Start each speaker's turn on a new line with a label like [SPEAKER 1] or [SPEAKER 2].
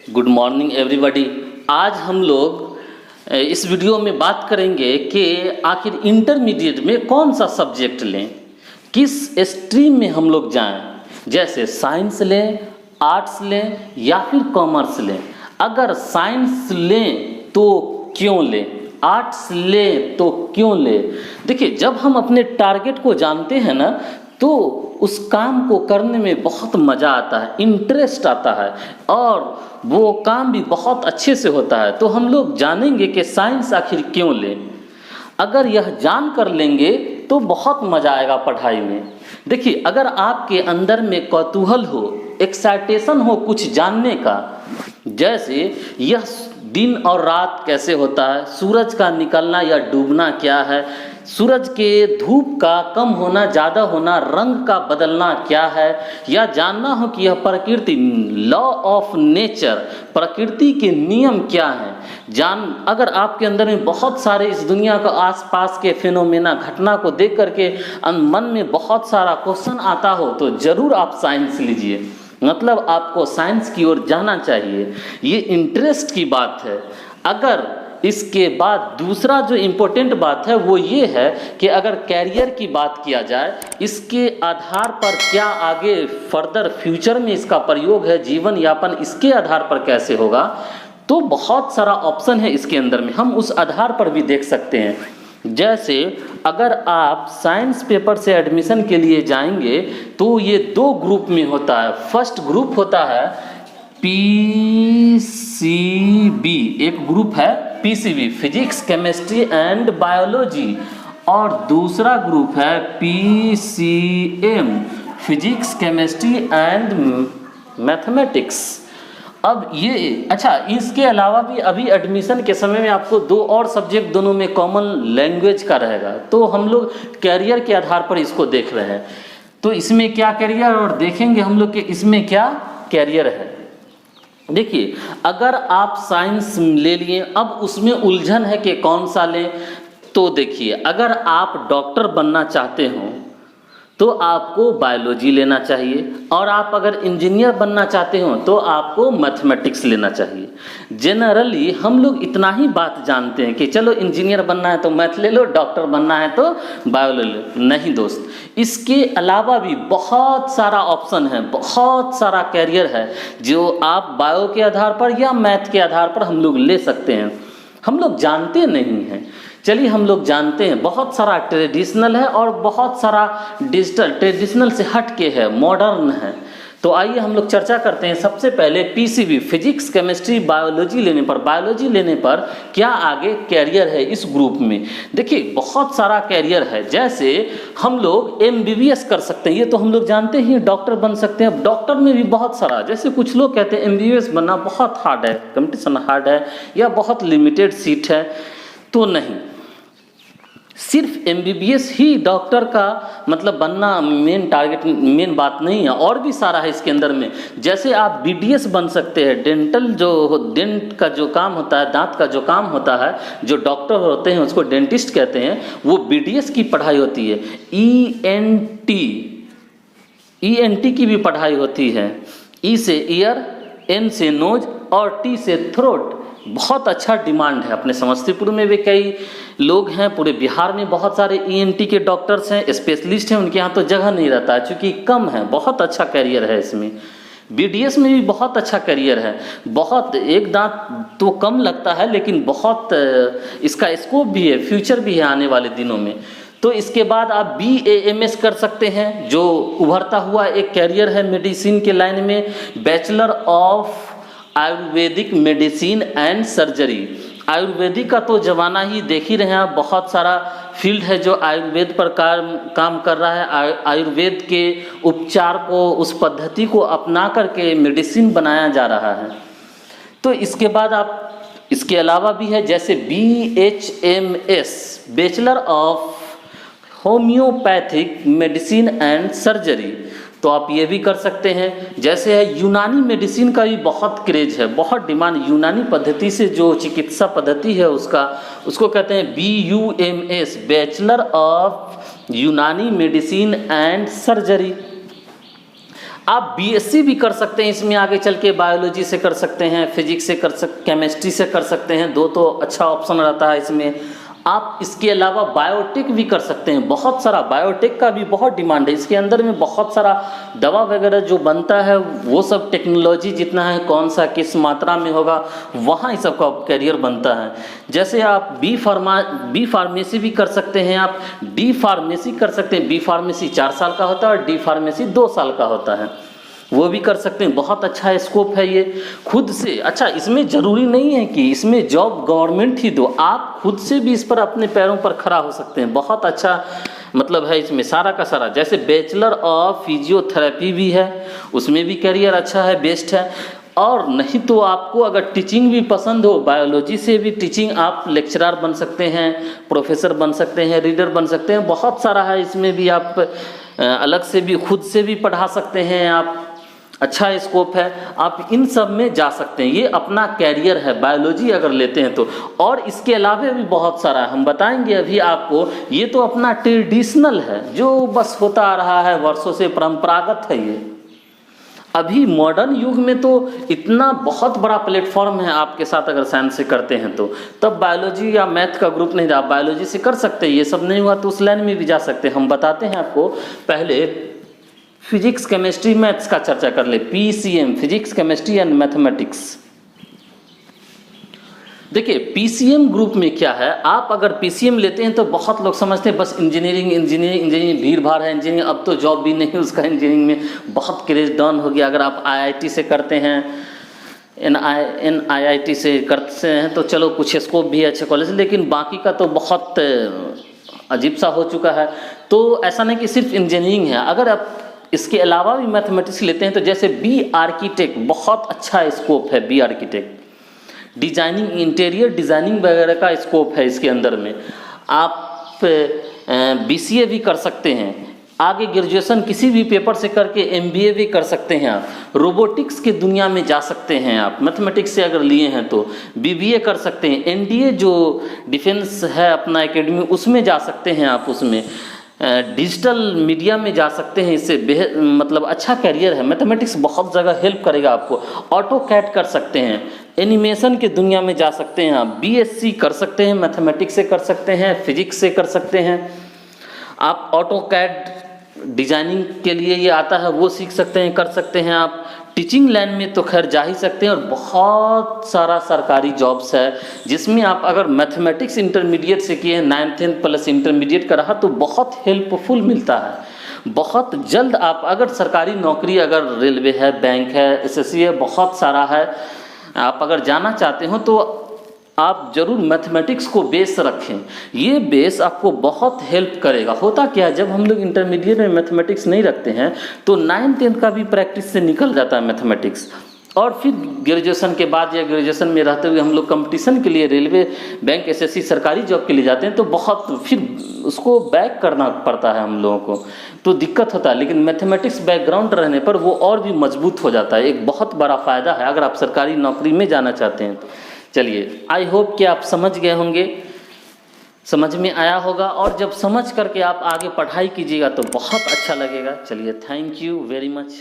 [SPEAKER 1] Good morning everybody. आज हम लोग इस वीडियो में बात करेंगे कि आखिर इंटरमीडिएट में कौन सा सब्जेक्ट लें, किस स्ट्रीम में हम लोग जाएं, जैसे साइंस लें, आर्ट्स लें या फिर कॉमर्स लें। अगर साइंस लें तो क्यों लें, आर्ट्स लें तो क्यों लें। देखिए, जब हम अपने टारगेट को जानते हैं ना, तो उस काम को करने में बहुत मज़ा आता है, इंटरेस्ट आता है और वो काम भी बहुत अच्छे से होता है। तो हम लोग जानेंगे कि साइंस आखिर क्यों लें। अगर यह जान कर लेंगे तो बहुत मज़ा आएगा पढ़ाई में। देखिए, अगर आपके अंदर में कौतूहल हो, एक्साइटेशन हो कुछ जानने का, जैसे यह दिन और रात कैसे होता है, सूरज का निकलना या डूबना क्या है, सूरज के धूप का कम होना ज़्यादा होना, रंग का बदलना क्या है, या जानना हो कि यह प्रकृति, लॉ ऑफ नेचर, प्रकृति के नियम क्या हैं। अगर आपके अंदर में बहुत सारे इस दुनिया का आसपास के फिनोमेना, घटना को देख करके मन में बहुत सारा क्वेश्चन आता हो तो ज़रूर आप साइंस लीजिए। मतलब आपको साइंस की ओर जाना चाहिए, ये इंटरेस्ट की बात है। अगर इसके बाद दूसरा जो इम्पोर्टेंट बात है वो ये है कि अगर कैरियर की बात किया जाए, इसके आधार पर क्या आगे फर्दर फ्यूचर में इसका प्रयोग है, जीवन यापन इसके आधार पर कैसे होगा, तो बहुत सारा ऑप्शन है इसके अंदर में, हम उस आधार पर भी देख सकते हैं। जैसे अगर आप साइंस पेपर से एडमिशन के लिए जाएंगे तो ये दो ग्रुप में होता है। फर्स्ट ग्रुप होता है पीसीबी, एक ग्रुप है PCB, physics chemistry and biology, और दूसरा ग्रुप है PCM, physics chemistry and mathematics. अब ये अच्छा, इसके अलावा भी अभी एडमिशन के समय में आपको दो और सब्जेक्ट दोनों में कॉमन लैंग्वेज का रहेगा। तो हम लोग कैरियर के आधार पर इसको देख रहे हैं, तो इसमें क्या कैरियर, और देखेंगे हम लोग कि इसमें क्या कैरियर है। देखिए, अगर आप साइंस ले लिए, अब उसमें उलझन है कि कौन सा लें। तो देखिए, अगर आप डॉक्टर बनना चाहते हो तो आपको बायोलॉजी लेना चाहिए, और आप अगर इंजीनियर बनना चाहते हो तो आपको मैथमेटिक्स लेना चाहिए। जनरली हम लोग इतना ही बात जानते हैं कि चलो इंजीनियर बनना है तो मैथ ले लो, डॉक्टर बनना है तो बायोलॉजी लो। नहीं दोस्त, इसके अलावा भी बहुत सारा ऑप्शन है, बहुत सारा कैरियर है जो आप बायो के आधार पर या मैथ के आधार पर हम लोग ले सकते हैं। हम लोग जानते नहीं हैं। चलिए हम लोग जानते हैं, बहुत सारा ट्रेडिशनल है और बहुत सारा डिजिटल, ट्रेडिशनल से हट के है, मॉडर्न है। तो आइए हम लोग चर्चा करते हैं। सबसे पहले पीसीबी, फिजिक्स केमिस्ट्री बायोलॉजी लेने पर, बायोलॉजी लेने पर क्या आगे कैरियर है इस ग्रुप में। देखिए, बहुत सारा कैरियर है। जैसे हम लोग एमबीबीएस कर सकते हैं, ये तो हम लोग जानते ही, डॉक्टर बन सकते हैं। डॉक्टर में भी बहुत सारा, जैसे कुछ लोग कहते हैं एमबीबीएस बनना बहुत हार्ड है, कंपटीशन हार्ड है या बहुत लिमिटेड सीट है, तो नहीं, सिर्फ एमबीबीएस ही डॉक्टर का मतलब बनना मेन टारगेट, मेन बात नहीं है, और भी सारा है इसके अंदर में। जैसे आप बीडीएस बन सकते हैं, डेंटल जो डेंट का जो काम होता है, दांत का जो काम होता है, जो डॉक्टर होते हैं उसको डेंटिस्ट कहते हैं, वो बीडीएस की पढ़ाई होती है। ईएनटी की भी पढ़ाई होती है। ई से ईयर, एन से नोज और टी से थ्रोट। बहुत अच्छा डिमांड है। अपने समस्तीपुर में भी कई लोग हैं, पूरे बिहार में बहुत सारे ईएनटी के डॉक्टर्स हैं, स्पेशलिस्ट हैं, उनके यहाँ तो जगह नहीं रहता है क्योंकि कम है। बहुत अच्छा करियर है इसमें। बीडीएस में भी बहुत अच्छा करियर है। बहुत, एक दांत तो कम लगता है लेकिन बहुत इसका स्कोप भी है, फ्यूचर भी है आने वाले दिनों में। तो इसके बाद आप BAMS कर सकते हैं, जो उभरता हुआ एक कैरियर है मेडिसिन के लाइन में। Bachelor of Ayurvedic medicine and surgery, Ayurvedic का तो ज़माना ही देख ही रहे हैं आप। बहुत सारा फील्ड है जो आयुर्वेद पर काम कर रहा है। आयुर्वेद के उपचार को, उस पद्धति को अपना करके मेडिसिन बनाया जा रहा है। तो इसके बाद आप, इसके अलावा भी है जैसे BHMS, bachelor of homeopathic medicine and surgery, तो आप ये भी कर सकते हैं। जैसे है यूनानी मेडिसिन का भी बहुत क्रेज है, बहुत डिमांड। यूनानी पद्धति से जो चिकित्सा पद्धति है उसको कहते हैं BUMS, बैचलर ऑफ यूनानी मेडिसिन एंड सर्जरी। आप बीएससी भी कर सकते हैं इसमें, आगे चल के बायोलॉजी से कर सकते हैं, फिजिक्स से कर सकते, केमिस्ट्री से कर सकते हैं, दो तो अच्छा ऑप्शन रहता है इसमें। आप इसके अलावा बायोटेक भी कर सकते हैं, बहुत सारा बायोटेक का भी बहुत डिमांड है, इसके अंदर में बहुत सारा दवा वगैरह जो बनता है वो सब टेक्नोलॉजी जितना है, कौन सा किस मात्रा में होगा वहाँ इस सब का कैरियर बनता है। जैसे आप बी फार्मेसी भी कर सकते हैं, आप डी फार्मेसी कर सकते हैं। बी फार्मेसी 4 साल का होता है और डी फार्मेसी 2 साल का होता है, वो भी कर सकते हैं। बहुत अच्छा स्कोप है ये खुद से। अच्छा, इसमें ज़रूरी नहीं है कि इसमें जॉब गवर्नमेंट ही दो, आप खुद से भी इस पर अपने पैरों पर खड़ा हो सकते हैं। बहुत अच्छा मतलब है इसमें सारा का सारा। जैसे बैचलर ऑफ फिजियोथेरेपी भी है, उसमें भी करियर अच्छा है, बेस्ट है। और नहीं तो आपको अगर टीचिंग भी पसंद हो, बायोलॉजी से भी टीचिंग, आप लेक्चरर बन सकते हैं, प्रोफेसर बन सकते हैं, रीडर बन सकते हैं, बहुत सारा है इसमें भी। आप अलग से भी खुद से भी पढ़ा सकते हैं, आप अच्छा स्कोप है, आप इन सब में जा सकते हैं। ये अपना कैरियर है बायोलॉजी अगर लेते हैं तो। और इसके अलावा भी बहुत सारा हम बताएंगे अभी आपको। ये तो अपना ट्रेडिशनल है जो बस होता आ रहा है वर्षों से, परंपरागत है ये। अभी मॉडर्न युग में तो इतना बहुत बड़ा प्लेटफॉर्म है आपके साथ, अगर साइंस से करते हैं तो। तब बायोलॉजी या मैथ का ग्रुप नहीं था, आप बायोलॉजी से कर सकते हैं, ये सब नहीं हुआ तो उस लाइन में भी जा सकते हैं। हम बताते हैं आपको, पहले फिजिक्स केमिस्ट्री मैथ्स का चर्चा कर ले। PCM, physics chemistry and mathematics. देखिए पीसीएम ग्रुप में क्या है, आप अगर पीसीएम लेते हैं तो बहुत लोग समझते हैं बस इंजीनियरिंग भीड़ भाड़ है इंजीनियरिंग, अब तो जॉब भी नहीं उसका, इंजीनियरिंग में बहुत क्रेज डाउन हो गया। अगर आप आईआईटी से करते हैं, एनआईआईटी से करते हैं तो चलो कुछ स्कोप भी है अच्छे कॉलेज, लेकिन बाकी का तो बहुत अजीब सा हो चुका है। तो ऐसा नहीं कि सिर्फ इंजीनियरिंग है, अगर आप इसके अलावा भी मैथमेटिक्स लेते हैं तो जैसे बी आर्किटेक्ट, बहुत अच्छा स्कोप है B architect. Designing, interior designing वगैरह का स्कोप है इसके अंदर में। आप बीसीए भी कर सकते हैं, आगे ग्रेजुएशन किसी भी पेपर से करके एमबीए भी कर सकते हैं। आप रोबोटिक्स के दुनिया में जा सकते हैं, आप मैथमेटिक्स से अगर लिए हैं तो बीबीए कर सकते हैं। एनडीए जो डिफेंस है अपना एकेडमी, उसमें जा सकते हैं आप, उसमें डिजिटल मीडिया में जा सकते हैं। इससे मतलब अच्छा कैरियर है। मैथमेटिक्स बहुत जगह हेल्प करेगा आपको। ऑटो कैड कर सकते हैं, एनिमेशन के दुनिया में जा सकते हैं आप। बीएससी कर सकते हैं, मैथमेटिक्स से कर सकते हैं, फिजिक्स से कर सकते हैं। आप ऑटो कैड डिजाइनिंग के लिए ये आता है, वो सीख सकते हैं, कर सकते हैं आप। टीचिंग लाइन में तो खैर जा ही सकते हैं। और बहुत सारा सरकारी जॉब्स है जिसमें आप अगर मैथमेटिक्स इंटरमीडिएट से किए हैं, 9th प्लस इंटरमीडिएट का रहा तो बहुत हेल्पफुल मिलता है। बहुत जल्द आप अगर सरकारी नौकरी, अगर रेलवे है, बैंक है, एसएससी है, बहुत सारा है, आप अगर जाना चाहते हो तो आप जरूर मैथमेटिक्स को बेस रखें। ये बेस आपको बहुत हेल्प करेगा। होता क्या है, जब हम लोग इंटरमीडिएट में मैथमेटिक्स नहीं रखते हैं तो 9th का भी प्रैक्टिस से निकल जाता है मैथमेटिक्स। और फिर ग्रेजुएशन के बाद या ग्रेजुएशन में रहते हुए हम लोग कंपटीशन के लिए रेलवे, बैंक, एसएससी सरकारी जॉब के लिए जाते हैं तो बहुत फिर उसको बैक करना पड़ता है हम लोगों को, तो दिक्कत होता है। लेकिन मैथमेटिक्स बैकग्राउंड रहने पर वो और भी मजबूत हो जाता है। एक बहुत बड़ा फ़ायदा है अगर आप सरकारी नौकरी में जाना चाहते हैं। चलिए, आई होप कि आप समझ गए होंगे, समझ में आया होगा। और जब समझ करके आप आगे पढ़ाई कीजिएगा तो बहुत अच्छा लगेगा। चलिए, थैंक यू वेरी मच।